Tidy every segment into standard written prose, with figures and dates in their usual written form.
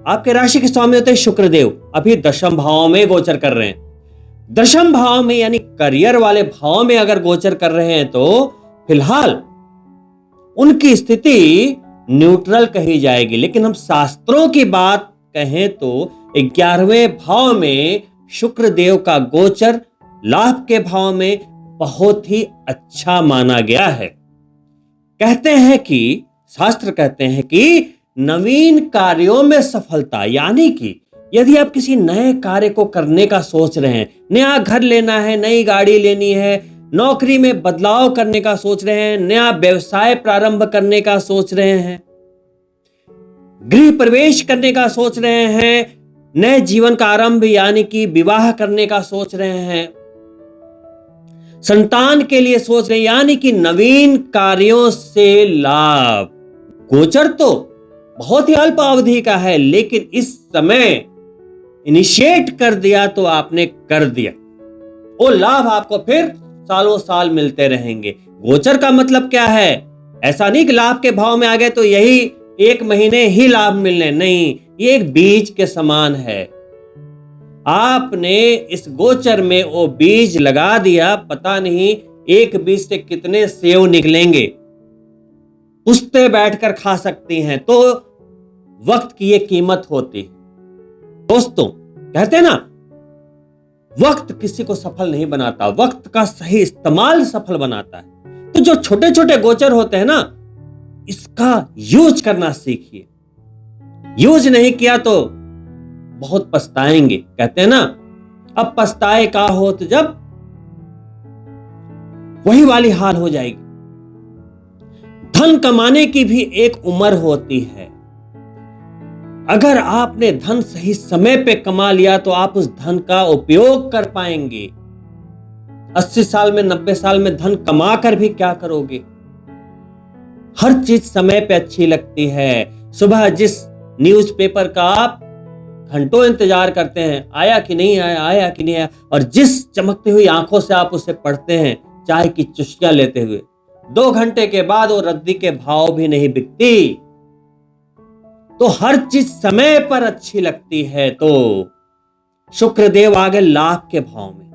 आपके राशि के स्वामी होते हैं शुक्रदेव, अभी दशम भाव में गोचर कर रहे हैं। दशम भाव में यानी करियर वाले भाव में अगर गोचर कर रहे हैं तो फिलहाल उनकी स्थिति न्यूट्रल कही जाएगी। लेकिन हम शास्त्रों की बात कहें तो 11वें भाव में शुक्र देव का गोचर लाभ के भाव में बहुत ही अच्छा माना गया है। कहते हैं कि शास्त्र कहते हैं कि नवीन कार्यों में सफलता, यानी कि यदि आप किसी नए कार्य को करने का सोच रहे हैं, नया घर लेना है, नई गाड़ी लेनी है, नौकरी में बदलाव करने का सोच रहे हैं, नया व्यवसाय प्रारंभ करने का सोच रहे हैं, गृह प्रवेश करने का सोच रहे हैं, नए जीवन का आरंभ यानी कि विवाह करने का सोच रहे हैं, संतान के लिए सोच रहे हैं, यानी कि नवीन कार्यों से लाभ। गोचर तो बहुत ही अल्प अवधि का है, लेकिन इस समय इनिशिएट कर दिया तो आपने कर दिया, वो लाभ आपको फिर सालों साल मिलते रहेंगे। गोचर का मतलब क्या है? ऐसा नहीं कि लाभ के भाव में आ गए तो यही 1 महीने ही लाभ मिलने, नहीं, ये एक बीज के समान है। आपने इस गोचर में वो बीज लगा दिया, पता नहीं एक बीज से कितने सेव निकलेंगे, पुश्ते बैठकर खा सकती हैं। तो वक्त की ये कीमत होती है। दोस्तों, कहते हैं ना, वक्त किसी को सफल नहीं बनाता, वक्त का सही इस्तेमाल सफल बनाता है। तो जो छोटे छोटे गोचर होते हैं ना, इसका यूज करना सीखिए। यूज नहीं किया तो बहुत पछताएंगे। कहते हैं ना, अब पछताए का हो तो जब, वही वाली हाल हो जाएगी। धन कमाने की भी एक उम्र होती है। अगर आपने धन सही समय पे कमा लिया तो आप उस धन का उपयोग कर पाएंगे। 80 साल में, 90 साल में धन कमा कर भी क्या करोगे? हर चीज समय पे अच्छी लगती है। सुबह जिस न्यूज़पेपर का आप घंटों इंतजार करते हैं, आया कि नहीं आया, आया कि नहीं आया, और जिस चमकती हुई आंखों से आप उसे पढ़ते हैं चाय की चुस्कियां लेते हुए, 2 घंटे के बाद वो रद्दी के भाव भी नहीं बिकती। तो हर चीज समय पर अच्छी लगती है। तो शुक्रदेव आ गए लाभ के भाव में,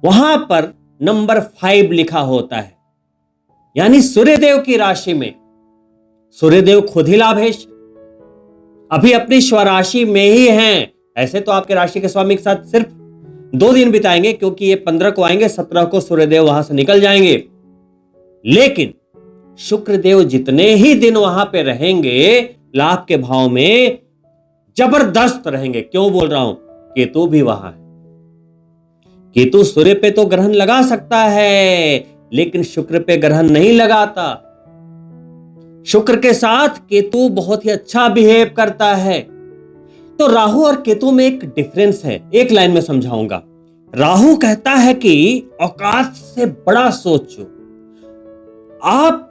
वहां पर नंबर 5 लिखा होता है, यानी सूर्यदेव की राशि में। सूर्यदेव खुद ही लाभेश, अभी अपनी स्वराशि में ही हैं। ऐसे तो आपके राशि के स्वामी के साथ सिर्फ 2 दिन बिताएंगे, क्योंकि ये 15 को आएंगे, 17 को सूर्यदेव वहां से निकल जाएंगे। लेकिन शुक्रदेव जितने ही दिन वहां पे रहेंगे लाभ के भाव में, जबरदस्त रहेंगे। क्यों बोल रहा हूं? केतु भी वहां है। केतु सूर्य पे तो ग्रहण लगा सकता है, लेकिन शुक्र पे ग्रहण नहीं लगाता। शुक्र के साथ केतु बहुत ही अच्छा बिहेव करता है। तो राहु और केतु में एक डिफरेंस है, एक लाइन में समझाऊंगा। राहु कहता है कि औकात से बड़ा सोचो, आप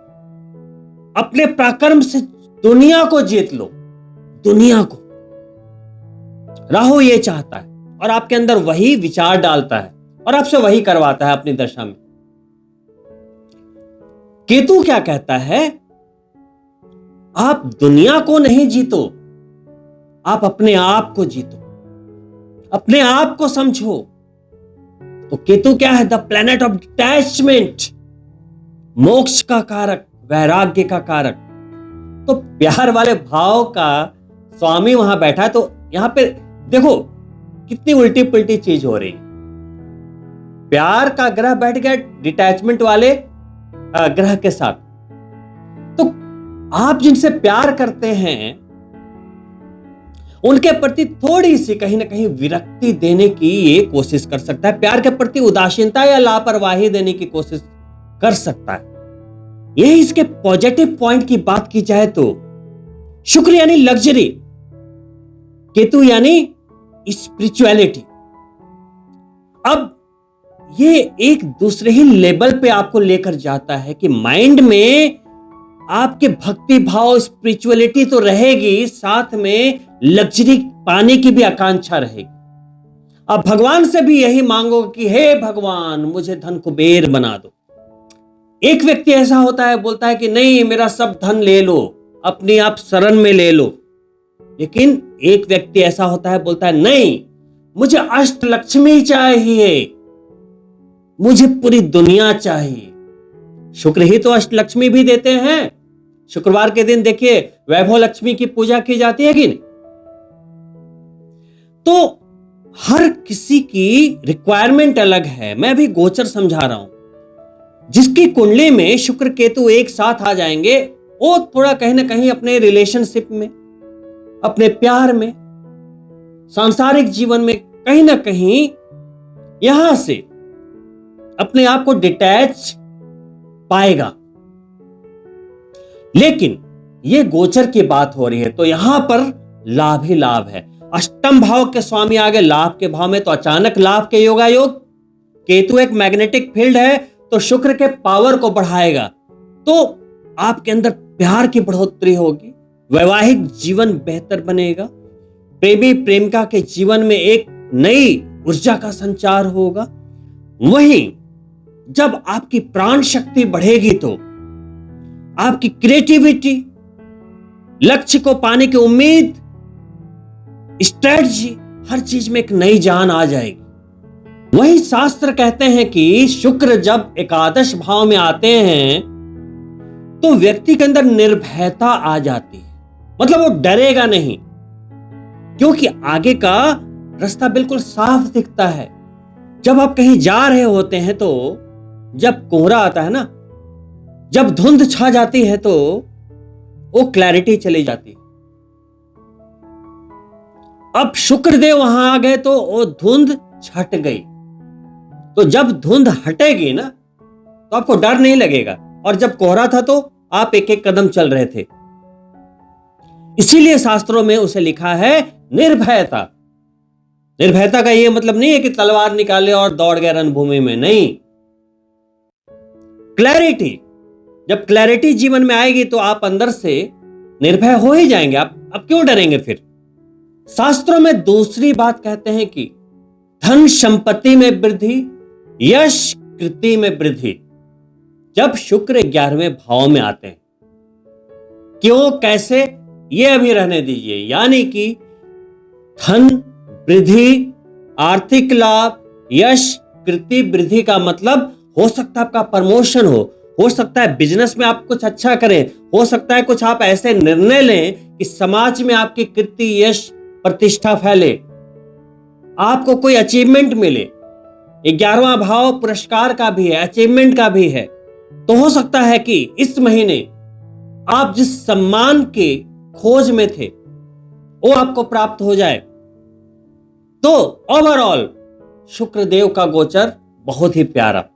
अपने पराक्रम से दुनिया को जीत लो, दुनिया को। राहु ये चाहता है और आपके अंदर वही विचार डालता है और आपसे वही करवाता है अपनी दशा में। केतु क्या कहता है? आप दुनिया को नहीं जीतो, आप अपने आप को जीतो, अपने आप को समझो। तो केतु क्या है? द प्लैनेट ऑफ डिटैचमेंट, मोक्ष का कारक, वैराग्य का कारक। तो प्यार वाले भाव का स्वामी वहां बैठा है। तो यहां पे देखो कितनी उल्टी पुल्टी चीज हो रही। प्यार का ग्रह बैठ गया डिटैचमेंट वाले ग्रह के साथ। तो आप जिनसे प्यार करते हैं उनके प्रति थोड़ी सी कहीं ना कहीं विरक्ति देने की ये कोशिश कर सकता है, प्यार के प्रति उदासीनता या लापरवाही देने की कोशिश कर सकता है। यही इसके पॉजिटिव पॉइंट की बात की जाए तो शुक्र यानी लग्जरी, केतु यानी स्पिरिचुअलिटी। अब ये एक दूसरे ही लेवल पे आपको लेकर जाता है कि माइंड में आपके भक्ति भाव, स्पिरिचुअलिटी तो रहेगी, साथ में लग्जरी पाने की भी आकांक्षा रहेगी। अब भगवान से भी यही मांगो कि हे भगवान मुझे धन कुबेर बना दो। एक व्यक्ति ऐसा होता है, बोलता है कि नहीं मेरा सब धन ले लो, अपने आप शरण में ले लो, लेकिन एक व्यक्ति ऐसा होता है, बोलता है नहीं, मुझे अष्टलक्ष्मी चाहिए, मुझे पूरी दुनिया चाहिए। शुक्र ही तो अष्टलक्ष्मी भी देते हैं। शुक्रवार के दिन देखिए वैभव लक्ष्मी की पूजा की जाती है कि नहीं। तो हर किसी की रिक्वायरमेंट अलग है। मैं भी गोचर समझा रहा हूं। जिसकी कुंडली में शुक्र केतु एक साथ आ जाएंगे, वो थोड़ा कहीं ना कहीं अपने रिलेशनशिप में, अपने प्यार में, सांसारिक जीवन में कहीं ना कहीं यहां से अपने आप को डिटैच पाएगा। लेकिन ये गोचर की बात हो रही है तो यहां पर लाभ ही लाभ है। अष्टम भाव के स्वामी आ गए लाभ के भाव में, तो अचानक लाभ के योगायोग। केतु एक मैग्नेटिक फील्ड है, तो शुक्र के पावर को बढ़ाएगा, तो आपके अंदर प्यार की बढ़ोतरी होगी, वैवाहिक जीवन बेहतर बनेगा, प्रेमी प्रेमिका के जीवन में एक नई ऊर्जा का संचार होगा। वहीं जब आपकी प्राण शक्ति बढ़ेगी तो आपकी क्रिएटिविटी, लक्ष्य को पाने की उम्मीद, स्ट्रेटजी, हर चीज में एक नई जान आ जाएगी। वही शास्त्र कहते हैं कि शुक्र जब एकादश भाव में आते हैं तो व्यक्ति के अंदर निर्भयता आ जाती है। मतलब वो डरेगा नहीं, क्योंकि आगे का रास्ता बिल्कुल साफ दिखता है। जब आप कहीं जा रहे होते हैं तो जब कोहरा आता है ना, जब धुंध छा जाती है तो वो क्लैरिटी चली जाती है। अब शुक्रदेव वहां आ गए तो वो धुंध छट गई। तो जब धुंध हटेगी ना तो आपको डर नहीं लगेगा, और जब कोहरा था तो आप एक एक कदम चल रहे थे। इसीलिए शास्त्रों में उसे लिखा है निर्भयता। निर्भयता का यह मतलब नहीं है कि तलवार निकाले और दौड़ गए रणभूमि में, नहीं। क्लैरिटी, जब क्लैरिटी जीवन में आएगी तो आप अंदर से निर्भय हो ही जाएंगे। आप क्यों डरेंगे फिर। शास्त्रों में दूसरी बात कहते हैं कि धन संपत्ति में वृद्धि, यश कृति में वृद्धि, जब शुक्र 11वें भाव में आते हैं। क्यों, कैसे, ये अभी रहने दीजिए। यानी कि धन वृद्धि, आर्थिक लाभ, यश कृति वृद्धि का मतलब हो सकता है आपका प्रमोशन हो सकता है बिजनेस में आप कुछ अच्छा करें, हो सकता है कुछ आप ऐसे निर्णय लें कि समाज में आपकी कीर्ति, यश, प्रतिष्ठा फैले, आपको कोई अचीवमेंट मिले। 11वां भाव पुरस्कार का भी है, अचीवमेंट का भी है। तो हो सकता है कि इस महीने आप जिस सम्मान के खोज में थे वो आपको प्राप्त हो जाए। तो ओवरऑल शुक्रदेव का गोचर बहुत ही प्यारा।